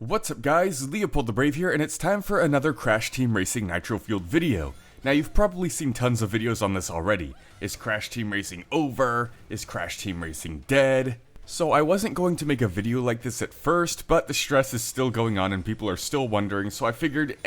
What's up guys, LeopoldTheBrave here, and it's time for another Crash Team Racing Nitro-Fueled video. Now you've probably seen tons of videos on this already. Is Crash Team Racing over? Is Crash Team Racing dead? So I wasn't going to make a video like this at first, but the stress is still going on and people are still wondering, so I figured,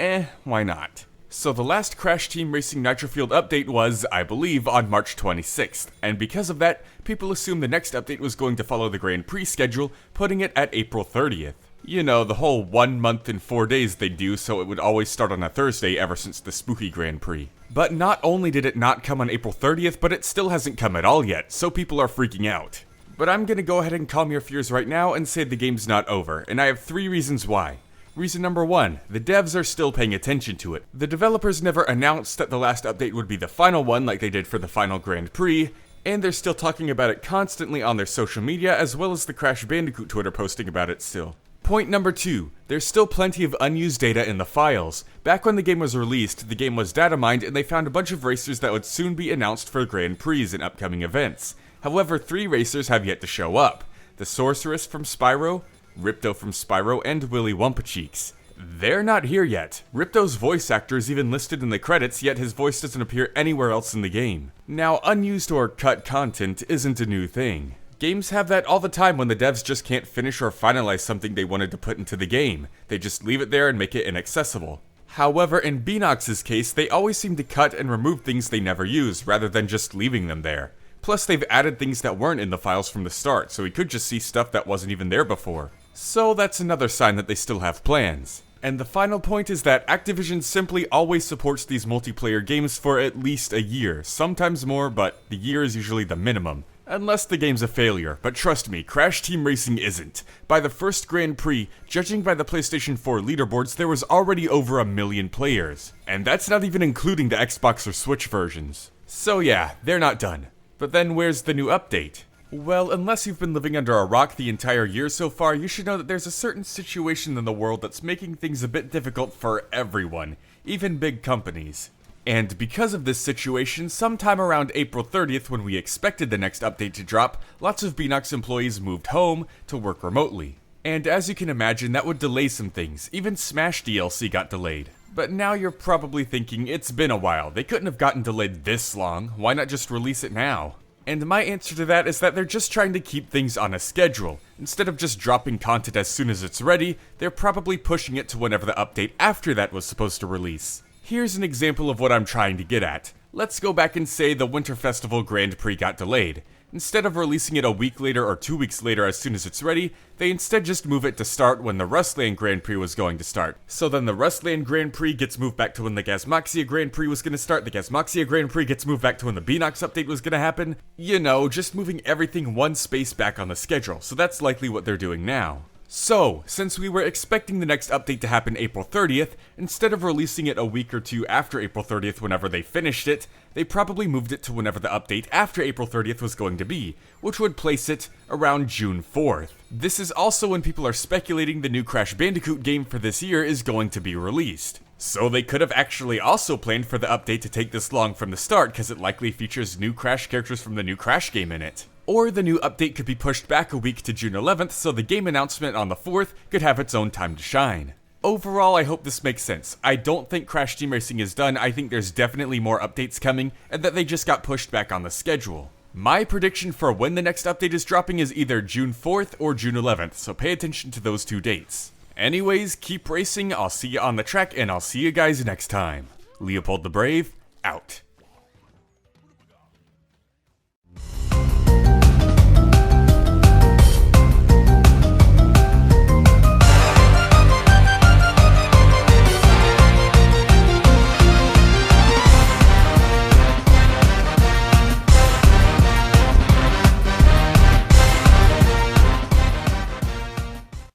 why not? So the last Crash Team Racing Nitro-Fueled update was, I believe, on March 26th, and because of that, people assumed the next update was going to follow the Grand Prix schedule, putting it at April 30th. You know, the whole 1 month and 4 days they do, so it would always start on a Thursday ever since the spooky Grand Prix. But not only did it not come on April 30th, but it still hasn't come at all yet, so people are freaking out. But I'm gonna go ahead and calm your fears right now and say the game's not over, and I have 3 reasons why. Reason number 1, the devs are still paying attention to it. The developers never announced that the last update would be the final one like they did for the final Grand Prix, and they're still talking about it constantly on their social media as well as the Crash Bandicoot Twitter posting about it still. Point number 2, there's still plenty of unused data in the files. Back when the game was released, the game was data mined and they found a bunch of racers that would soon be announced for Grand Prix and upcoming events. However, 3 racers have yet to show up. The Sorceress from Spyro, Ripto from Spyro, and Willy Wumpacheeks. They're not here yet. Ripto's voice actor is even listed in the credits, yet his voice doesn't appear anywhere else in the game. Now, unused or cut content isn't a new thing. Games have that all the time when the devs just can't finish or finalize something they wanted to put into the game. They just leave it there and make it inaccessible. However, in Beanox's case, they always seem to cut and remove things they never use, rather than just leaving them there. Plus, they've added things that weren't in the files from the start, so we could just see stuff that wasn't even there before. So that's another sign that they still have plans. And the final point is that Activision simply always supports these multiplayer games for at least a year, sometimes more, but the year is usually the minimum. Unless the game's a failure, but trust me, Crash Team Racing isn't. By the first Grand Prix, judging by the PlayStation 4 leaderboards, there was already over 1 million players. And that's not even including the Xbox or Switch versions. So yeah, they're not done. But then where's the new update? Well, unless you've been living under a rock the entire year so far, you should know that there's a certain situation in the world that's making things a bit difficult for everyone, even big companies. And because of this situation, sometime around April 30th when we expected the next update to drop, lots of Beanox employees moved home to work remotely. And as you can imagine, that would delay some things. Even Smash DLC got delayed. But now you're probably thinking, it's been a while, they couldn't have gotten delayed this long, why not just release it now? And my answer to that is that they're just trying to keep things on a schedule. Instead of just dropping content as soon as it's ready, they're probably pushing it to whenever the update after that was supposed to release. Here's an example of what I'm trying to get at. Let's go back and say the Winter Festival Grand Prix got delayed. Instead of releasing it a week later or 2 weeks later as soon as it's ready, they instead just move it to start when the Rustland Grand Prix was going to start. So then the Rustland Grand Prix gets moved back to when the Gazmoxia Grand Prix was going to start, the Gazmoxia Grand Prix gets moved back to when the Beanox update was going to happen. You know, just moving everything one space back on the schedule, so that's likely what they're doing now. So, since we were expecting the next update to happen April 30th, instead of releasing it a week or 2 after April 30th whenever they finished it, they probably moved it to whenever the update after April 30th was going to be, which would place it around June 4th. This is also when people are speculating the new Crash Bandicoot game for this year is going to be released. So they could have actually also planned for the update to take this long from the start because it likely features new Crash characters from the new Crash game in it. Or the new update could be pushed back a week to June 11th so the game announcement on the 4th could have its own time to shine. Overall, I hope this makes sense. I don't think Crash Team Racing is done, I think there's definitely more updates coming, and that they just got pushed back on the schedule. My prediction for when the next update is dropping is either June 4th or June 11th, so pay attention to those 2 dates. Anyways, keep racing, I'll see you on the track, and I'll see you guys next time. LeopoldTheBrave, out.